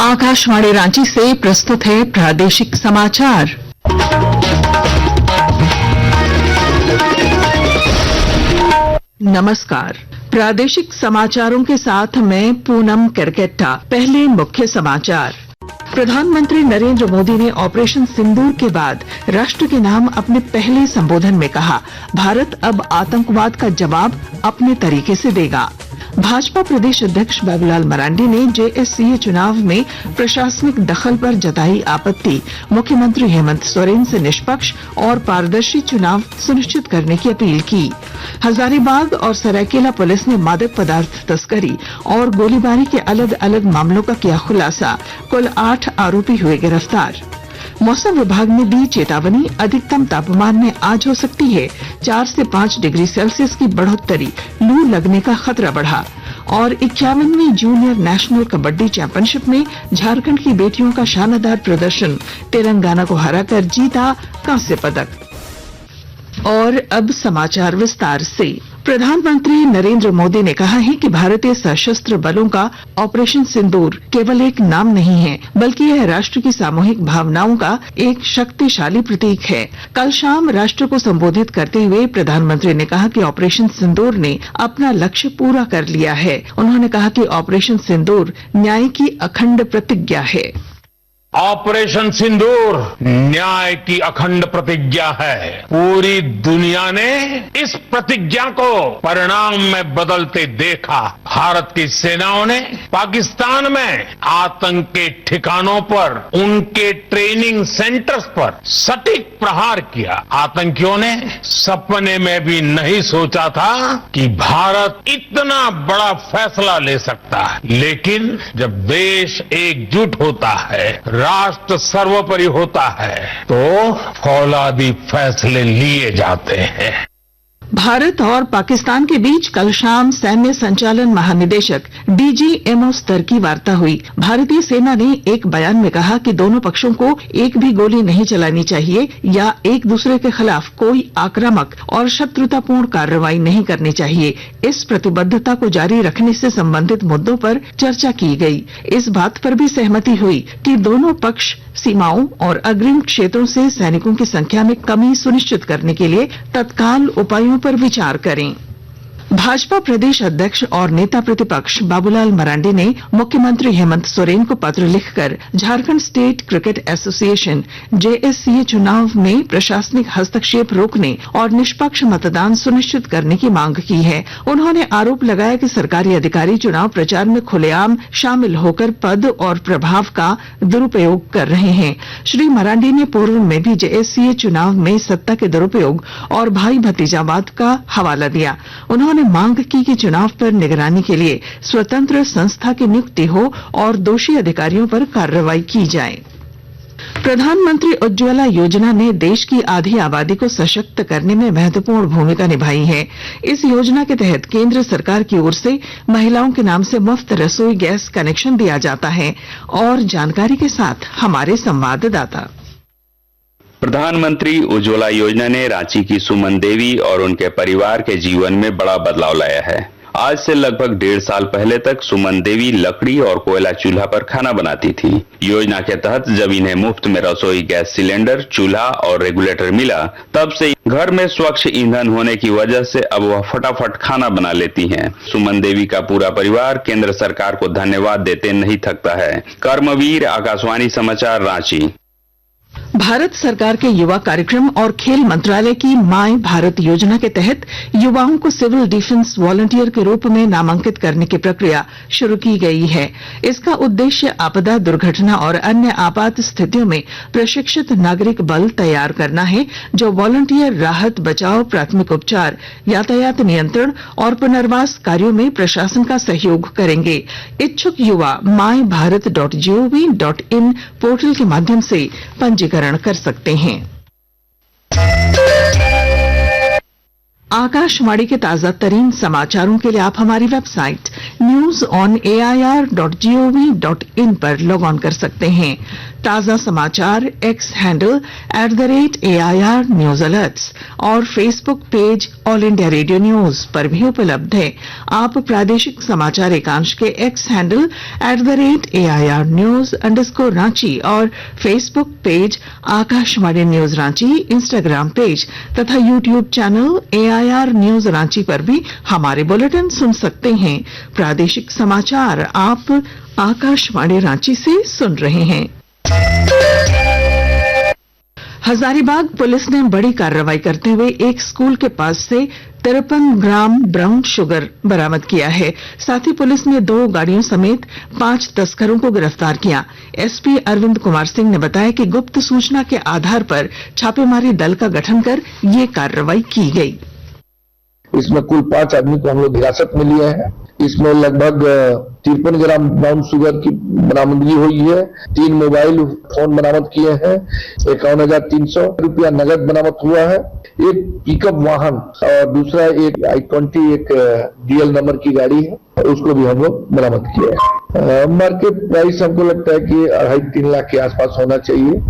आकाशवाणी रांची से प्रस्तुत है प्रादेशिक समाचार। नमस्कार, प्रादेशिक समाचारों के साथ मैं पूनम केरकेट्टा। पहले मुख्य समाचार। प्रधानमंत्री नरेंद्र मोदी ने ऑपरेशन सिंदूर के बाद राष्ट्र के नाम अपने पहले संबोधन में कहा, भारत अब आतंकवाद का जवाब अपने तरीके से देगा। भाजपा प्रदेश अध्यक्ष बाबूलाल मरांडी ने जेएससीए चुनाव में प्रशासनिक दखल पर जताई आपत्ति। मुख्यमंत्री हेमंत सोरेन से निष्पक्ष और पारदर्शी चुनाव सुनिश्चित करने की अपील की। हजारीबाग और सरायकेला पुलिस ने मादक पदार्थ तस्करी और गोलीबारी के अलग अलग मामलों का किया खुलासा। कुल 8 आरोपी हुए गिरफ्तार। मौसम विभाग ने दी चेतावनी, अधिकतम तापमान में आज हो सकती है 4 से 5 डिग्री सेल्सियस की बढ़ोत्तरी, लू लगने का खतरा बढ़ा। और 51वीं जूनियर नेशनल कबड्डी चैंपियनशिप में झारखंड की बेटियों का शानदार प्रदर्शन, तेलंगाना को हराकर जीता कांस्य पदक। और अब समाचार विस्तार से। प्रधानमंत्री नरेंद्र मोदी ने कहा है कि भारतीय सशस्त्र बलों का ऑपरेशन सिंदूर केवल एक नाम नहीं है, बल्कि यह राष्ट्र की सामूहिक भावनाओं का एक शक्तिशाली प्रतीक है। कल शाम राष्ट्र को संबोधित करते हुए प्रधानमंत्री ने कहा कि ऑपरेशन सिंदूर ने अपना लक्ष्य पूरा कर लिया है। उन्होंने कहा कि ऑपरेशन सिंदूर न्याय की अखंड प्रतिज्ञा है। ऑपरेशन सिंदूर न्याय की अखंड प्रतिज्ञा है। पूरी दुनिया ने इस प्रतिज्ञा को परिणाम में बदलते देखा। भारत की सेनाओं ने पाकिस्तान में आतंक के ठिकानों पर, उनके ट्रेनिंग सेंटर्स पर सटीक प्रहार किया। आतंकियों ने सपने में भी नहीं सोचा था कि भारत इतना बड़ा फैसला ले सकता है। लेकिन जब देश एकजुट होता है, राष्ट्र सर्वोपरि होता है, तो फौलादी फैसले लिए जाते हैं। भारत और पाकिस्तान के बीच कल शाम सैन्य संचालन महानिदेशक डीजीएमओ स्तर की वार्ता हुई। भारतीय सेना ने एक बयान में कहा कि दोनों पक्षों को एक भी गोली नहीं चलानी चाहिए या एक दूसरे के खिलाफ कोई आक्रामक और शत्रुतापूर्ण कार्रवाई नहीं करनी चाहिए। इस प्रतिबद्धता को जारी रखने से संबंधित मुद्दों पर चर्चा की गई। इस बात पर भी सहमति हुई कि दोनों पक्ष सीमाओं और अग्रिम क्षेत्रों से सैनिकों की संख्या में कमी सुनिश्चित करने के लिए तत्काल उपायों पर विचार करें। भाजपा प्रदेश अध्यक्ष और नेता प्रतिपक्ष बाबूलाल मरांडी ने मुख्यमंत्री हेमंत सोरेन को पत्र लिखकर Jharkhand state cricket association JSCA चुनाव में प्रशासनिक हस्तक्षेप रोकने और निष्पक्ष मतदान सुनिश्चित करने की मांग की है। उन्होंने आरोप लगाया कि सरकारी अधिकारी चुनाव प्रचार में खुलेआम शामिल होकर पद और प्रभाव का दुरुपयोग कर रहे हैं। श्री मरांडी ने पूर्व में भी जेएससीए चुनाव में सत्ता के दुरुपयोग और भाई भतीजावाद का हवाला दिया। उन्होंने मांग की कि चुनाव पर निगरानी के लिए स्वतंत्र संस्था की नियुक्ति हो और दोषी अधिकारियों पर कार्रवाई की जाए। प्रधानमंत्री उज्ज्वला योजना ने देश की आधी आबादी को सशक्त करने में महत्वपूर्ण भूमिका निभाई है। इस योजना के तहत केंद्र सरकार की ओर से महिलाओं के नाम से मुफ्त रसोई गैस कनेक्शन दिया जाता है। और जानकारी के साथ हमारे संवाददाता। प्रधानमंत्री उज्ज्वला योजना ने रांची की सुमन देवी और उनके परिवार के जीवन में बड़ा बदलाव लाया है। आज से लगभग 1.5 साल पहले तक सुमन देवी लकड़ी और कोयला चूल्हा पर खाना बनाती थी। योजना के तहत जब इन्हें मुफ्त में रसोई गैस सिलेंडर, चूल्हा और रेगुलेटर मिला, तब से घर में स्वच्छ ईंधन होने की वजह से अब वह फटाफट खाना बना लेती हैं। सुमन देवी का पूरा परिवार केंद्र सरकार को धन्यवाद देते नहीं थकता है। कर्मवीर, आकाशवाणी समाचार, रांची। भारत सरकार के युवा कार्यक्रम और खेल मंत्रालय की माय भारत योजना के तहत युवाओं को सिविल डिफेंस वॉलंटियर के रूप में नामांकित करने की प्रक्रिया शुरू की गई है। इसका उद्देश्य आपदा, दुर्घटना और अन्य आपात स्थितियों में प्रशिक्षित नागरिक बल तैयार करना है, जो वॉलंटियर राहत, बचाव, प्राथमिक उपचार, यातायात नियंत्रण और पुनर्वास कार्यों में प्रशासन का सहयोग करेंगे। इच्छुक युवा myBharat.gov.in पोर्टल के माध्यम से पंजीकरण कर सकते हैं। आकाशवाणी के ताजा तरीन समाचारों के लिए आप हमारी वेबसाइट newsonair.gov.in पर लॉग ऑन कर सकते हैं। ताजा समाचार X handle @AIR news alerts और Facebook page All India Radio news पर भी उपलब्ध है। आप प्रादेशिक समाचार एकांश के एक्स हैंडल @AIR न्यूज _ और Facebook page Akashvani news Ranchi, Instagram page तथा YouTube channel AIR news Ranchi पर भी हमारे बुलेटिन सुन सकते हैं। प्रादेशिक समाचार आप आकाशवाणी रांची से सुन रहे हैं। हजारीबाग पुलिस ने बड़ी कार्रवाई करते हुए एक स्कूल के पास से 53 ग्राम ब्राउन शुगर बरामद किया है। साथ ही पुलिस ने 2 गाड़ियों समेत 5 तस्करों को गिरफ्तार किया। एसपी अरविंद कुमार सिंह ने बताया कि गुप्त सूचना के आधार पर छापेमारी दल का गठन कर ये कार्रवाई की गई। इसमें कुल 5 आदमी को हम लोग हिरासत में लिए हैं। इसमें लगभग 53 ग्राम ब्राउन शुगर की बरामदगी हुई है। 3 मोबाइल फोन बरामद किए हैं। 51,300 रुपया नगद बरामद हुआ है। एक पिकअप वाहन और दूसरा एक i20 एक DL नंबर की गाड़ी है, उसको भी हम लोग बरामद किए हैं। मार्केट प्राइस हमको लगता है कि 2.5-3 लाख के आसपास होना चाहिए।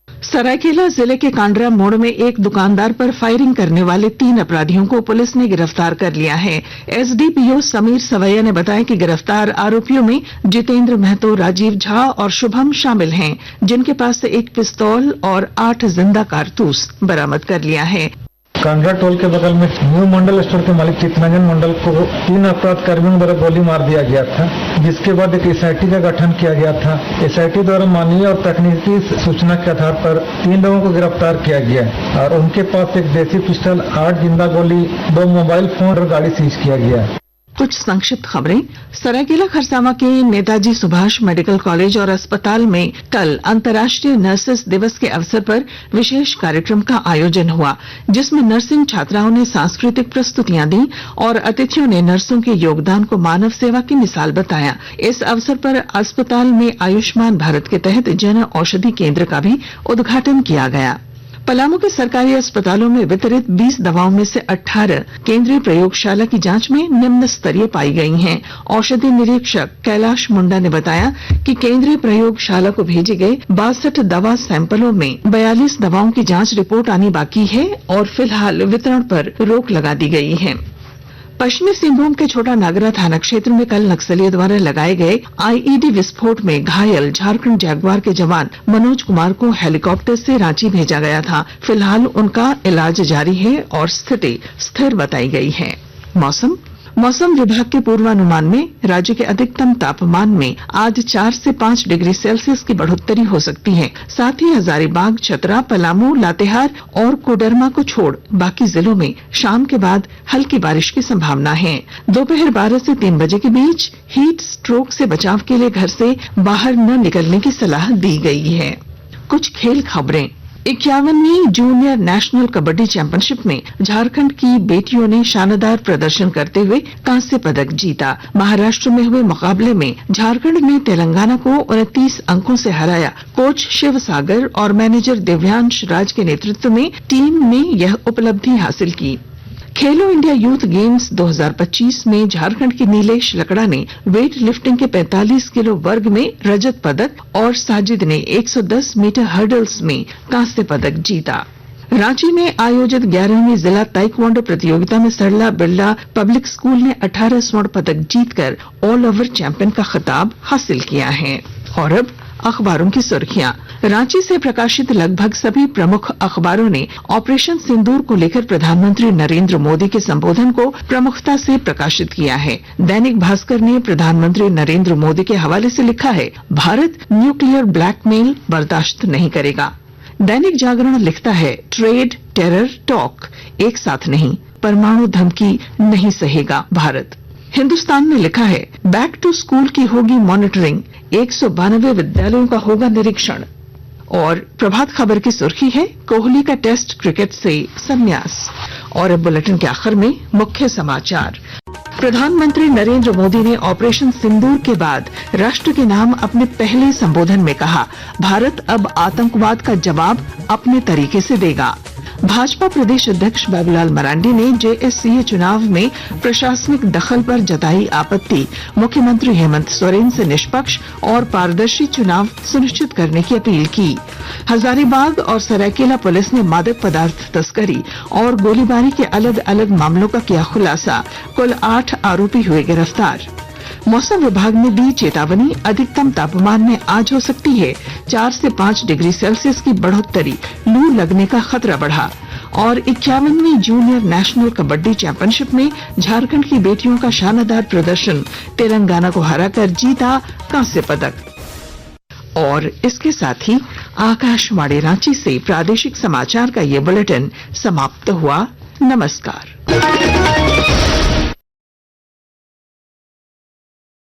सरायकेला जिले के कांडरा मोड़ में एक दुकानदार पर फायरिंग करने वाले 3 अपराधियों को पुलिस ने गिरफ्तार कर लिया है। एसडीपीओ समीर सवैया ने बताया कि गिरफ्तार आरोपियों में जितेंद्र महतो, राजीव झा और शुभम शामिल हैं, जिनके पास से एक पिस्तौल और 8 जिंदा कारतूस बरामद कर लिया है। कांडरा टोल के बगल में न्यू मंडल स्टोर के मालिक चितरंजन मंडल को 3 अपराध कर्मियों द्वारा गोली मार दिया गया था, जिसके बाद एक एसआईटी का गठन किया गया था। एसआईटी द्वारा मानवीय और तकनीकी सूचना के आधार पर 3 लोगों को गिरफ्तार किया गया और उनके पास एक देसी पिस्टल, 8 जिंदा गोली, 2 मोबाइल फोन और गाड़ी सीज किया गया। कुछ संक्षिप्त खबरें। सरायकेला खरसावां के नेताजी सुभाष मेडिकल कॉलेज और अस्पताल में कल अंतर्राष्ट्रीय नर्सेस दिवस के अवसर पर विशेष कार्यक्रम का आयोजन हुआ, जिसमें नर्सिंग छात्राओं ने सांस्कृतिक प्रस्तुतियां दी और अतिथियों ने नर्सों के योगदान को मानव सेवा की मिसाल बताया। इस अवसर पर अस्पताल में आयुष्मान भारत के तहत जन औषधि केंद्र का भी उद्घाटन किया गया। पलामू के सरकारी अस्पतालों में वितरित 20 दवाओं में से 18 केंद्रीय प्रयोगशाला की जांच में निम्न स्तरीय पाई गई हैं। औषधि निरीक्षक कैलाश मुंडा ने बताया कि केंद्रीय प्रयोगशाला को भेजे गए 62 दवा सैंपलों में 42 दवाओं की जांच रिपोर्ट आनी बाकी है और फिलहाल वितरण पर रोक लगा दी गई है। पश्चिमी सिंहभूम के छोटा नागरा थाना क्षेत्र में कल नक्सलियों द्वारा लगाए गए आईईडी विस्फोट में घायल झारखंड जगुआर के जवान मनोज कुमार को हेलीकॉप्टर से रांची भेजा गया था। फिलहाल उनका इलाज जारी है और स्थिति स्थिर बताई गई है। मौसम विभाग के पूर्वानुमान में राज्य के अधिकतम तापमान में आज 4 से 5 डिग्री सेल्सियस की बढ़ोतरी हो सकती है। साथ ही हजारीबाग, चतरा, पलामू, लातेहार और कोडरमा को छोड़ बाकी जिलों में शाम के बाद हल्की बारिश की संभावना है। दोपहर 12 से 3 बजे के बीच हीट स्ट्रोक से बचाव के लिए घर से बाहर न निकलने की सलाह दी गई है। कुछ खेल खबरें। 51वीं जूनियर नेशनल कबड्डी चैंपियनशिप में झारखंड की बेटियों ने शानदार प्रदर्शन करते हुए कांस्य पदक जीता। महाराष्ट्र में हुए मुकाबले में झारखंड ने तेलंगाना को 29 अंकों से हराया। कोच शिव सागर और मैनेजर दिव्यांश राज के नेतृत्व में टीम ने यह उपलब्धि हासिल की। खेलो इंडिया यूथ गेम्स 2025 में झारखंड की नीलेश लकड़ा ने वेट लिफ्टिंग के 45 किलो वर्ग में रजत पदक और साजिद ने 110 मीटर हर्डल्स में कांस्य पदक जीता। रांची में आयोजित 11वीं जिला ताइक्वांडो प्रतियोगिता में सरला बिरला पब्लिक स्कूल ने 18 स्वर्ण पदक जीतकर ऑल ओवर चैंपियन का खिताब हासिल किया है। और अब अखबारों की सुर्खियां। रांची से प्रकाशित लगभग सभी प्रमुख अखबारों ने ऑपरेशन सिंदूर को लेकर प्रधानमंत्री नरेंद्र मोदी के संबोधन को प्रमुखता से प्रकाशित किया है। दैनिक भास्कर ने प्रधानमंत्री नरेंद्र मोदी के हवाले से लिखा है, भारत न्यूक्लियर ब्लैकमेल बर्दाश्त नहीं करेगा। दैनिक जागरण लिखता है, ट्रेड, टेरर, टॉक एक साथ नहीं, परमाणु धमकी नहीं सहेगा भारत। हिंदुस्तान ने लिखा है, बैक टू स्कूल की होगी मॉनिटरिंग, 192 विद्यालयों का होगा निरीक्षण। और प्रभात खबर की सुर्खी है, कोहली का टेस्ट क्रिकेट से संन्यास। और अब बुलेटिन के आखिर में मुख्य समाचार। प्रधानमंत्री नरेंद्र मोदी ने ऑपरेशन सिंदूर के बाद राष्ट्र के नाम अपने पहले संबोधन में कहा, भारत अब आतंकवाद का जवाब अपने तरीके से देगा। भाजपा प्रदेश अध्यक्ष बाबूलाल मरांडी ने जेएससीए चुनाव में प्रशासनिक दखल पर जताई आपत्ति। मुख्यमंत्री हेमंत सोरेन से निष्पक्ष और पारदर्शी चुनाव सुनिश्चित करने की अपील की। हजारीबाग और सरायकेला पुलिस ने मादक पदार्थ तस्करी और गोलीबारी के अलग अलग मामलों का किया खुलासा। कुल 8 आरोपी हुए गिरफ्तार। मौसम विभाग ने दी चेतावनी। अधिकतम तापमान में आज हो सकती है 4 से 5 डिग्री सेल्सियस की बढ़ोतरी। लू लगने का खतरा बढ़ा। और 51वीं जूनियर नेशनल कबड्डी चैंपियनशिप में झारखंड की बेटियों का शानदार प्रदर्शन। तेलंगाना को हराकर जीता कांस्य पदक। और इसके साथ ही आकाशवाणी रांची से प्रादेशिक समाचार का ये बुलेटिन समाप्त हुआ। नमस्कार।